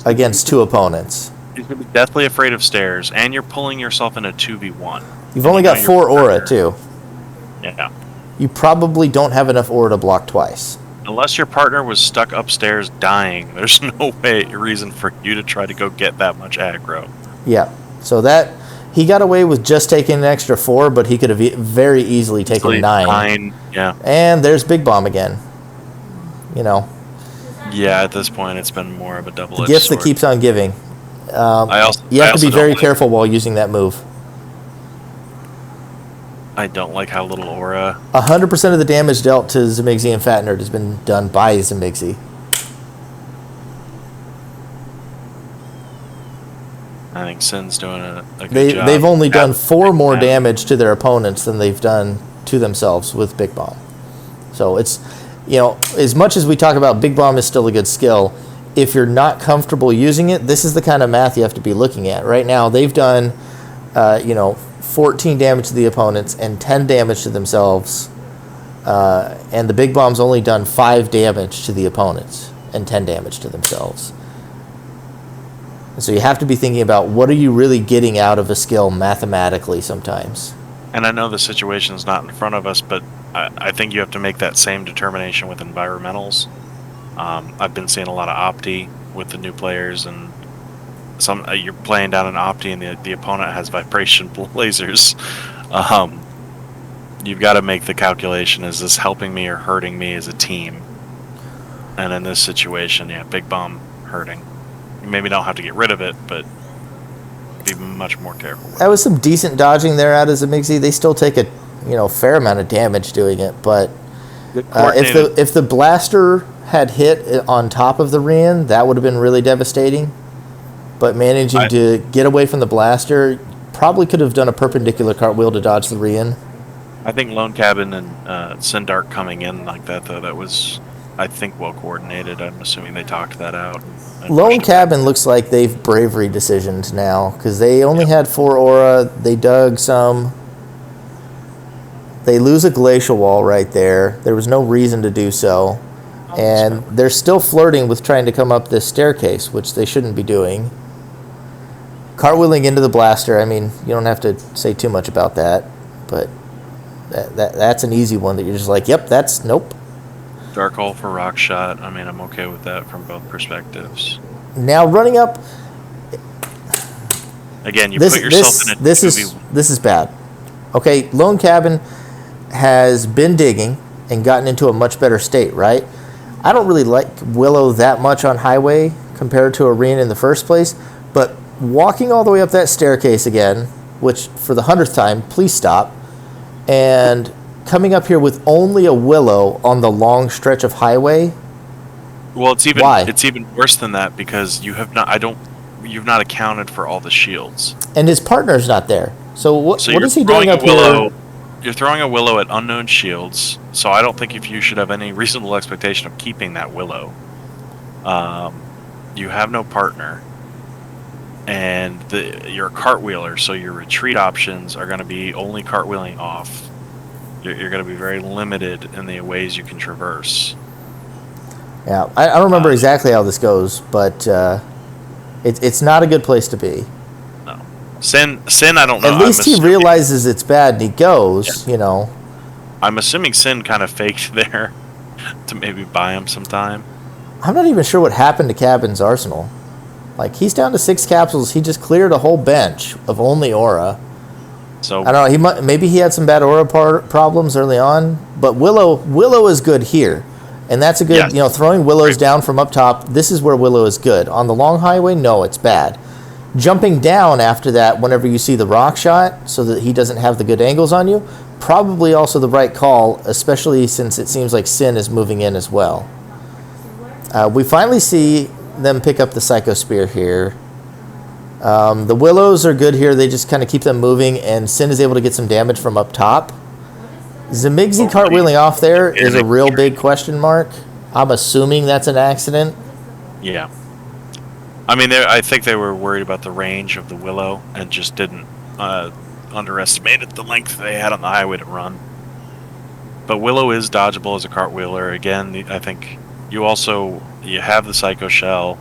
against 2 opponents. You're going to be deathly afraid of stairs, and you're pulling yourself in a 2v1. You've only got 4 aura, too. Yeah. You probably don't have enough aura to block twice. Unless your partner was stuck upstairs dying, there's no reason for you to try to go get that much aggro. Yeah. So he got away with just taking an extra 4, but he could have very easily taken 9. Yeah. And there's Big Bomb again. You know. Yeah, at this point, it's been more of a double-edged sword. The gift that keeps on giving. You have to be very careful while using that move. I don't like how little aura. 100% of the damage dealt to Zemixy and Fatnerd has been done by Zemixy. I think Sin's doing a good job. They've only done 4 more damage to their opponents than they've done to themselves with Big Bomb. So it's, you know, as much as we talk about Big Bomb is still a good skill, if you're not comfortable using it, this is the kind of math you have to be looking at. Right now, they've done, 14 damage to the opponents and 10 damage to themselves. And the Big Bomb's only done 5 damage to the opponents and 10 damage to themselves. And so you have to be thinking about what are you really getting out of a skill mathematically sometimes. And I know the situation's not in front of us, but I think you have to make that same determination with environmentals. I've been seeing a lot of Opti with the new players, and you're playing down an Opti and the opponent has vibration lasers. You've got to make the calculation, is this helping me or hurting me as a team? And in this situation, Big Bomb hurting. You maybe don't have to get rid of it, but be much more careful. That was some decent dodging there out of Zemixy. They still take a fair amount of damage doing it, but if the blaster had hit on top of the Rian, that would have been really devastating. But managing to get away from the blaster, probably could have done a perpendicular cartwheel to dodge the Rian. I think Lone Cabin and Sindark coming in like that, though, that was, I think, well coordinated. I'm assuming they talked that out. Lone Cabin looks like they've bravery decisioned now, because they only had 4 aura. They dug some. They lose a glacial wall right there. There was no reason to do so. And they're still flirting with trying to come up this staircase, which they shouldn't be doing. Cartwheeling into the blaster, I mean, you don't have to say too much about that, but that's an easy one that you're just like, yep, that's nope. Dark hole for rock shot. I mean, I'm okay with that from both perspectives. Now running up, again, you put yourself in a this is bad. Okay, Lone Cabin has been digging and gotten into a much better state, right? I don't really like Willow that much on highway compared to Arena in the first place, but walking all the way up that staircase again, which for the 100th time, please stop, and coming up here with only a Willow on the long stretch of highway. Well, it's Why? even worse than that because you've not accounted for all the shields. And his partner's not there. So what is he throwing doing up here? here? You're throwing a Willow at unknown shields, so I don't think if you should have any reasonable expectation of keeping that Willow. You have no partner, and you're a cartwheeler, so your retreat options are going to be only cartwheeling off. You're going to be very limited in the ways you can traverse. Yeah, I don't remember exactly how this goes, but it's not a good place to be. No. Sin, I don't know. At least he realizes it's bad and he goes, Yeah. you know. I'm assuming Sin kind of faked there to maybe buy him some time. I'm not even sure what happened to Cabin's arsenal. Like, he's down to 6 capsules. He just cleared a whole bench of only aura. So I don't know. Maybe he had some bad aura problems early on, but Willow is good here. And that's a good, yes. Throwing Willows down from up top, this is where Willow is good. On the long highway, no, it's bad. Jumping down after that, whenever you see the rock shot, so that he doesn't have the good angles on you, probably also the right call, especially since it seems like Sin is moving in as well. We finally see them pick up the Psycho Spear here. The Willows are good here. They just kind of keep them moving, and Sin is able to get some damage from up top. Zemixy cartwheeling off there is a real big question mark. I'm assuming that's an accident. Yeah. I mean, I think they were worried about the range of the Willow and just didn't underestimated the length they had on the highway to run. But Willow is dodgeable as a cartwheeler. Again, I think you have the Psycho Shell.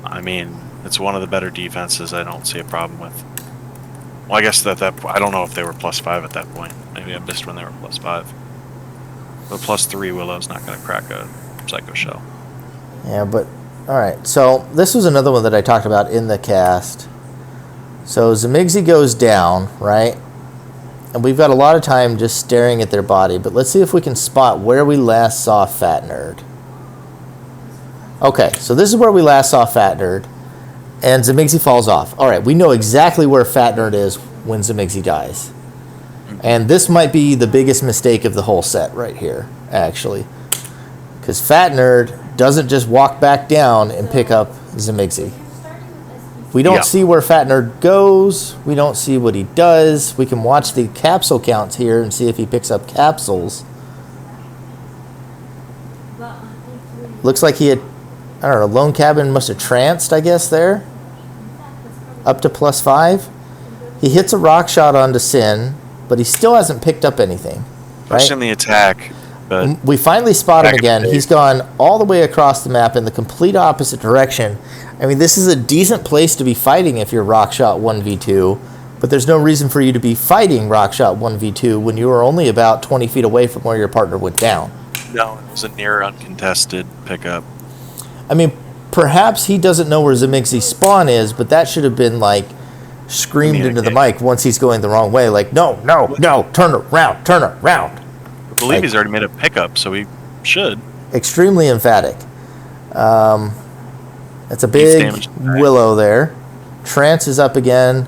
I mean, it's one of the better defenses I don't see a problem with. Well, I guess that I don't know if they were +5 at that point. Maybe I missed when they were +5. But +3 Willow's not going to crack a Psycho Shell. Yeah, but all right. So this was another one that I talked about in the cast. So Zemixy goes down, right? And we've got a lot of time just staring at their body. But let's see if we can spot where we last saw Fatnerd. Okay, so this is where we last saw Fatnerd. And Zemixy falls off. All right, we know exactly where Fatnerd is when Zemixy dies. And this might be the biggest mistake of the whole set right here, actually. Because Fatnerd doesn't just walk back down and pick up Zemixy. We don't see where Fatnerd goes. We don't see what he does. We can watch the capsule counts here and see if he picks up capsules. Looks like he had, I don't know, Lone Cabin must have tranced, I guess, there. Up to +5. He hits a rock shot onto Sin, but he still hasn't picked up anything. Right? Pushing the attack. But we finally spot him again. He's gone all the way across the map in the complete opposite direction. I mean, this is a decent place to be fighting if you're Rockshot 1v2, but there's no reason for you to be fighting Rockshot 1v2 when you are only about 20 feet away from where your partner went down. no, it was a near uncontested pickup. I mean, perhaps he doesn't know where Zemixy's spawn is, but that should have been, like, screamed into the mic once he's going the wrong way. Like, no, turn around. I believe he's already made a pickup, so he should. Extremely emphatic. That's a big Willow there. Trance is up again.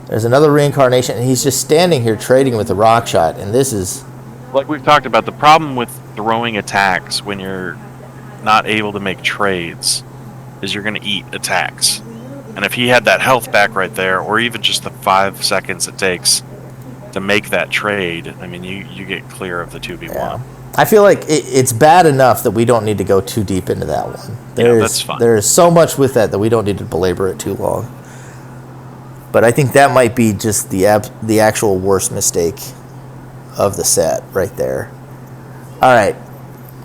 There's another reincarnation, and he's just standing here trading with the rock shot, and this is... Like we've talked about, the problem with throwing attacks when you're not able to make trades is you're going to eat attacks. And if he had that health back right there, or even just the 5 seconds it takes to make that trade, I mean, you get clear of the 2v1. Yeah. I feel like it's bad enough that we don't need to go too deep into that one. That's fine. There's so much with that we don't need to belabor it too long. But I think that might be just the actual worst mistake of the set right there. All right,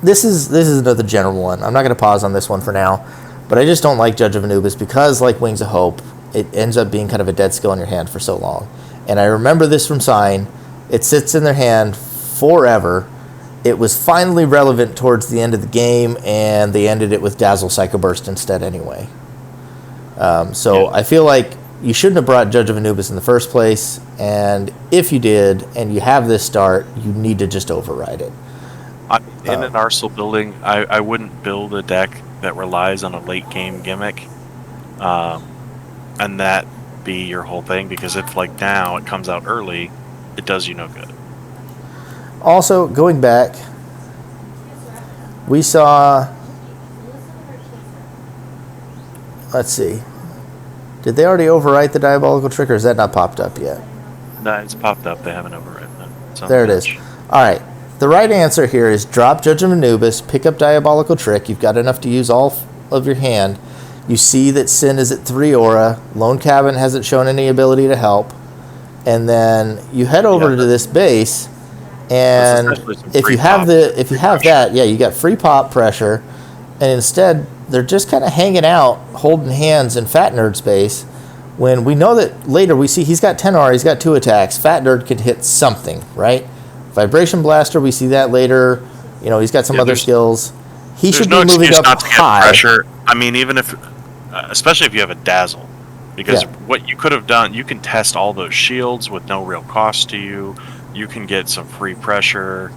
this is another general one. I'm not going to pause on this one for now, but I just don't like Judge of Anubis because, like Wings of Hope, it ends up being kind of a dead skill in your hand for so long. And I remember this from Sign. It sits in their hand forever. It was finally relevant towards the end of the game, and they ended it with Dazzle Psycho Burst instead anyway. So I feel like you shouldn't have brought Judge of Anubis in the first place, and if you did, and you have this start, you need to just override it. In an Arsenal building, I wouldn't build a deck that relies on a late game gimmick, and that be your whole thing, because if like now it comes out early, it does you no good. Also, going back, we saw, let's see, did they already overwrite the Diabolical Trick, or has that not popped up yet? No, it's popped up. They haven't overwritten it. There it is. All right. The right answer here is drop Judge of Anubis, pick up Diabolical Trick. You've got enough to use all of your hand. You see that Sin is at 3 aura. Lone Cabin hasn't shown any ability to help. And then you head over to this base, and if you have that, yeah, you got free pop pressure, and instead they're just kind of hanging out, holding hands in Fatnerd's base. When we know that later we see he's got 10 aura, he's got 2 attacks. Fatnerd could hit something, right? Vibration Blaster, we see that later. You know, he's got some other skills. He should be moving up high. Pressure. I mean, even if, especially if you have a Dazzle, because what you could have done, you can test all those shields with no real cost to you. You can get some free pressure.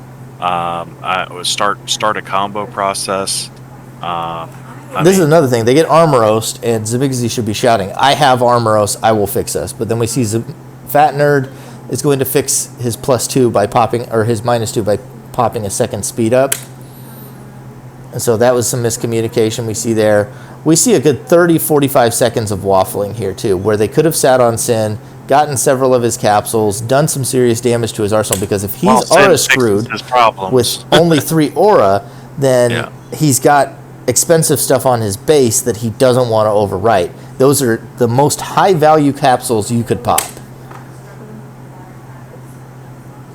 Start a combo process. This is another thing. They get Armoros, and Zemixy should be shouting, "I have Armoros. I will fix us." But then we see Fatnerd is going to fix his +2 by popping, or his -2 by popping a second speed up. And so that was some miscommunication we see there. We see a good 30, 45 seconds of waffling here too, where they could have sat on Sin, gotten several of his capsules, done some serious damage to his arsenal, because if he's aura screwed with only 3 aura, then he's got expensive stuff on his base that he doesn't want to overwrite. Those are the most high value capsules you could pop.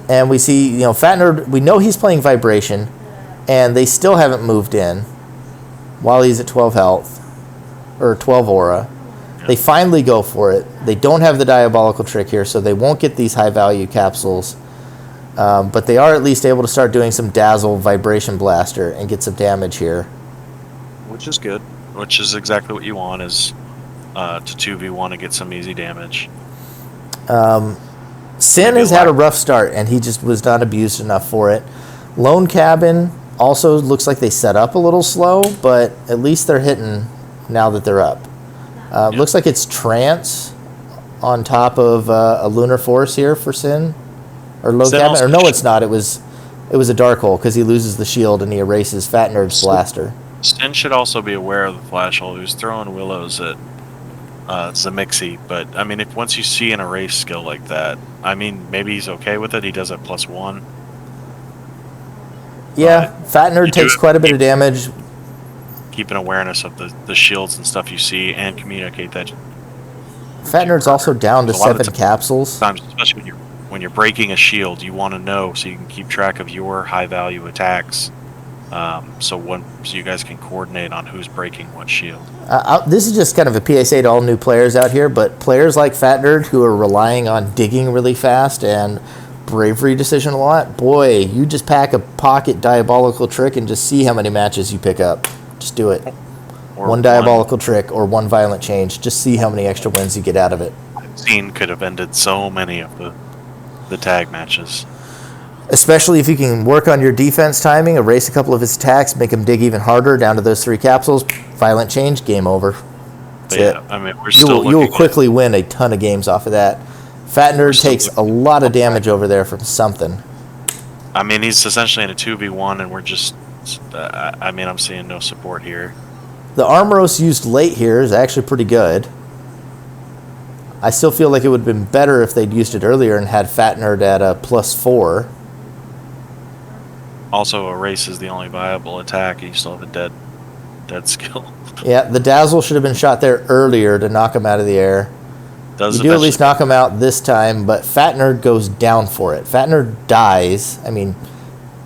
And we see, you know, Fatnerd, we know he's playing Vibration, and they still haven't moved in while he's at 12 health, or 12 aura. They finally go for it. They don't have the Diabolical Trick here, so they won't get these high-value capsules. But they are at least able to start doing some Dazzle, Vibration Blaster, and get some damage here. Which is good. Which is exactly what you want, is to 2v1 and get some easy damage. Sin has had a rough start, and he just was not abused enough for it. Lone Cabin also looks like they set up a little slow, but at least they're hitting now that they're up. Looks like it's Trance on top of a Lunar Force here for Sin. Or Lone Cabin. Or no, it's not. It was a Dark Hole, because he loses the shield and he erases Fatnerd's Blaster. Sin should also be aware of the Flash Hole. He was throwing Willows at Zemixy, but I mean, if once you see an erase skill like that, I mean, maybe he's okay with it. He does it +1. Yeah, Fatnerd takes quite a bit of damage. Keep an awareness of the shields and stuff you see, and communicate that. Fatnerd's also down to 7 capsules. Sometimes, especially when you're breaking a shield, you want to know so you can keep track of your high value attacks. So you guys can coordinate on who's breaking what shield. This is just kind of a PSA to all new players out here, but players like Fatnerd who are relying on digging really fast and bravery decision a lot, boy, you just pack a pocket Diabolical Trick and just see how many matches you pick up. Just do it. Or one Diabolical Trick or one Violent Change. Just see how many extra wins you get out of it. Scene could have ended so many of the tag matches. Especially if you can work on your defense timing, erase a couple of his attacks, make him dig even harder down to those 3 capsules. Violent Change, game over. That's it. I mean, you will quickly win a ton of games off of that. Fatnerd takes a lot of damage over there from something. I mean, he's essentially in a 2v1, and we're just... I mean, I'm seeing no support here. The Armoros used late here is actually pretty good. I still feel like it would have been better if they'd used it earlier and had Fatnerd at a +4. Also, erase is the only viable attack, and you still have a dead skill. Yeah, the Dazzle should have been shot there earlier to knock him out of the air. You do at least knock him out this time, but Fatnerd goes down for it. Fatnerd dies. I mean,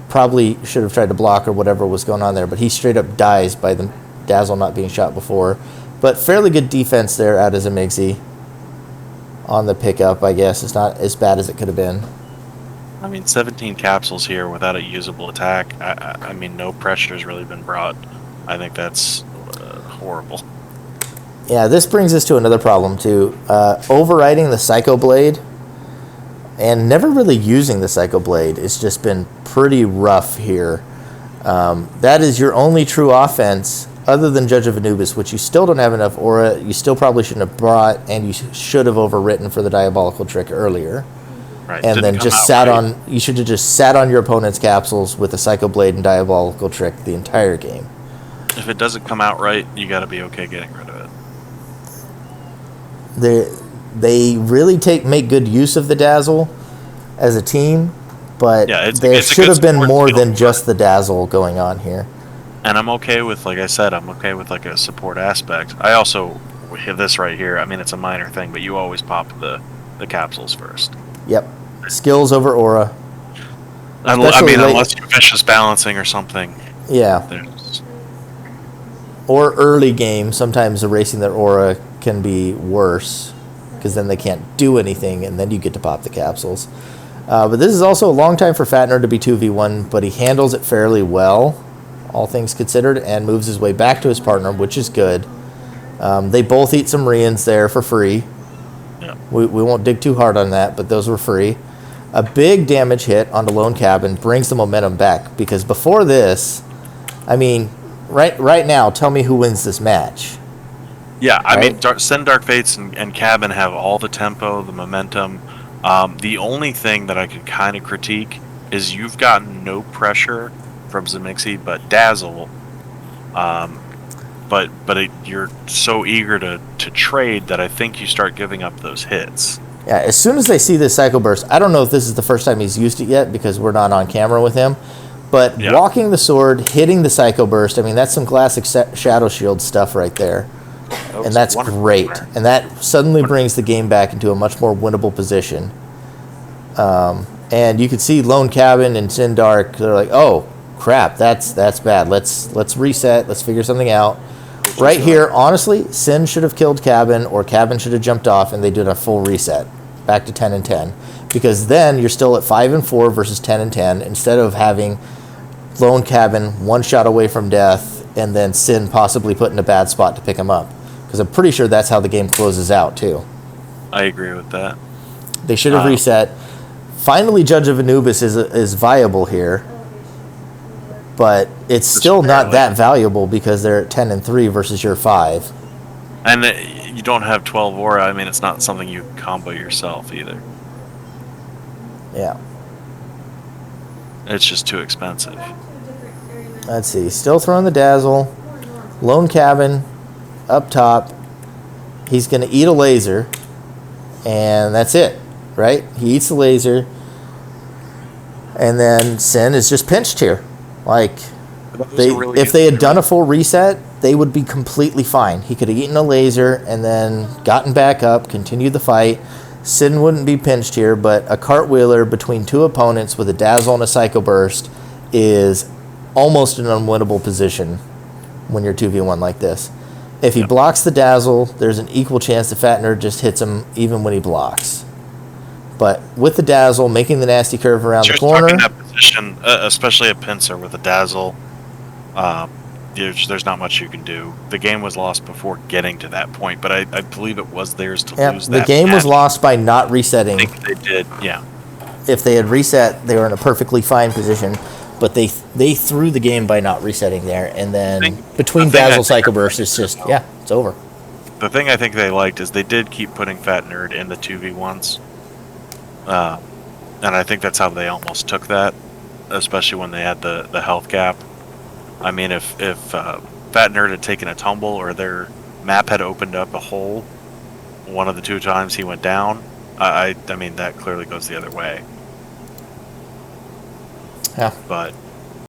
probably should have tried to block or whatever was going on there, but he straight up dies by the Dazzle not being shot before. But fairly good defense there out of Zemixy on the pickup, I guess. It's not as bad as it could have been. I mean, 17 capsules here without a usable attack. I mean, no pressure has really been brought. I think that's horrible. Yeah, this brings us to another problem, too. Overriding the Psycho Blade and never really using the Psycho Blade. It's just been pretty rough here. That is your only true offense other than Judge of Anubis, which you still don't have enough aura. You still probably shouldn't have brought, and you should have overwritten for the Diabolical Trick earlier. Right. And then just sat on... You should have just sat on your opponent's capsules with a Psycho Blade and Diabolical Trick the entire game. If it doesn't come out right, you got to be okay getting rid of it. They really make good use of the Dazzle as a team, but there should have been more than just the Dazzle going on here. And I'm okay with, like I said, I'm okay with like a support aspect. I also have this right here. I mean, it's a minor thing, but you always pop the capsules first. Yep. Skills over aura. I mean, unless you're vicious balancing or something. Yeah. Or early game, sometimes erasing their aura can be worse because then they can't do anything, and then you get to pop the capsules. But this is also a long time for Fatnerd to be 2v1, but he handles it fairly well, all things considered, and moves his way back to his partner, which is good. They both eat some Rians there for free. Yeah. We won't dig too hard on that, but those were free. A big damage hit on the Lone Cabin brings the momentum back, because before this, I mean, right now, tell me who wins this match. Yeah, I mean, SindarkFatez and Cabin have all the tempo, the momentum. The only thing that I could kind of critique is you've gotten no pressure from Zemixy, but Dazzle. You're so eager to trade that I think you start giving up those hits. Yeah, as soon as they see this Psycho Burst, I don't know if this is the first time he's used it yet because we're not on camera with him, but walking the sword, hitting the Psycho Burst, I mean, that's some classic Shadow Shield stuff right there. And that's great. And that suddenly brings the game back into a much more winnable position. And you can see Lone Cabin and Sindark, they're like, oh, crap, that's bad. Let's reset. Let's figure something out. Right here, honestly, Sin should have killed Cabin, or Cabin should have jumped off, and they did a full reset. Back to 10 and 10. Because then you're still at 5 and 4 versus 10 and 10, instead of having Lone Cabin one shot away from death, and then Sin possibly put in a bad spot to pick him up. Because I'm pretty sure that's how the game closes out, too. I agree with that. They should have reset. Finally, Judge of Anubis is viable here. But it's still not that valuable because they're at 10 and 3 versus your 5. And you don't have 12 aura. I mean, it's not something you combo yourself either. Yeah. It's just too expensive. Let's see. Still throwing the Dazzle. Lone Cabin up top. He's going to eat a laser. And that's it. Right? He eats the laser. And then Sin is just pinched here. Like, if they had done a full reset, they would be completely fine. He could have eaten a laser and then gotten back up, continued the fight. Sin wouldn't be pinched here, but a cartwheeler between two opponents with a Dazzle and a Psycho Burst is almost an unwinnable position when you're 2v1 like this. If he blocks the Dazzle, there's an equal chance the Fatnerd just hits him even when he blocks. But with the Dazzle, making the nasty curve around the corner... in that position, especially a pincer with a Dazzle, there's not much you can do. The game was lost before getting to that point, but I believe it was theirs to lose that. The game was lost by not resetting. I think they did, yeah. If they had reset, they were in a perfectly fine position, but they threw the game by not resetting there, and then between Dazzle Psycho Burst, it's just, it's over. The thing I think they liked is they did keep putting Fatnerd in the 2v1s. And I think that's how they almost took that, especially when they had the health gap. I mean, if Fatnerd had taken a tumble or their map had opened up a hole one of the two times he went down, I mean, that clearly goes the other way. Yeah. But